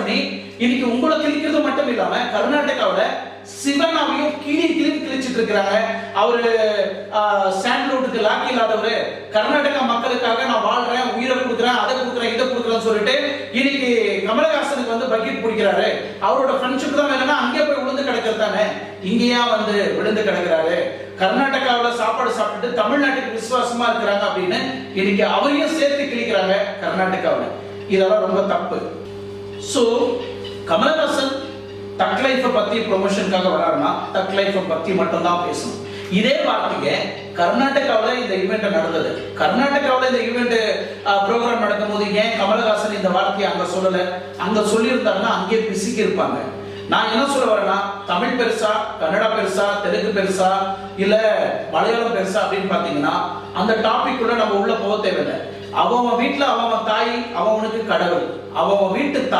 பண்ணி இன்னைக்கு உங்களை கிழிக்கிறது மட்டும் இல்லாம கர்நாடகாவில சிவனாவையும் கிழிச்சிட்டு இருக்கிறாங்க. அவரு சாண்டல்வுட்டுக்கு லாக்கி இல்லாதவரு, கர்நாடகா மக்களுக்காக நான் வாழ்றேன், உயிரை கொடுக்குறேன், அதை கொடுக்குறேன், இதை கொடுக்குறேன்னு சொல்லிட்டு இன்னைக்கு கமலஹாசனுக்கு வந்து பக்கெட் பிடிக்கிறாரு. அவரோட ஃப்ரெண்ட்ஷிப் தான் வேணும்னா அங்கே போய் விழுந்து கிடக்கிறது தானே, இங்கேயா வந்து விழுந்து கிடக்கிறாரு. கர்நாடகாவில் சாப்பாடு சாப்பிட்டுட்டு தமிழ்நாட்டுக்கு விசுவாசமா இருக்கிறாங்க அப்படின்னு இன்னைக்கு அவரையும் சேர்த்து கிழிக்கிறாங்க கர்நாடகாவில். இதெல்லாம் ரொம்ப தப்பு. சோ கமலஹாசன் தக் லைஃப் பத்தி ப்ரொமோஷனுக்காக வராருன்னா தக் லைஃப் பத்தி மட்டும் தான் பேசணும். இதே வார்த்தையை கர்நாடகாவில் இந்த ஈவெண்ட் நடந்தது. கர்நாடகாவில் இந்த ஈவெண்ட் ப்ரோக்ராம் நடக்கும்போது ஏன் கமலஹாசன் இந்த வார்த்தையை அங்க சொல்லல? அங்க சொல்லியிருந்தாங்கன்னா அங்கேயே பிசிக்கி இருப்பாங்க. நான் என்ன சொல்ல வரேன்னா, தமிழ் பெருசா, கன்னடா பெருசா, தெலுங்கு பெருசா, இல்ல மலையாளம் பெருசா அப்படின்னு பாத்தீங்கன்னா அந்த டாபிக் உள்ள நம்ம உள்ள போக தேவையில்லை. அவன் வீட்டுல அவன் தாய், அவனுக்கு கடவுள். அவன் வீட்டு தாய்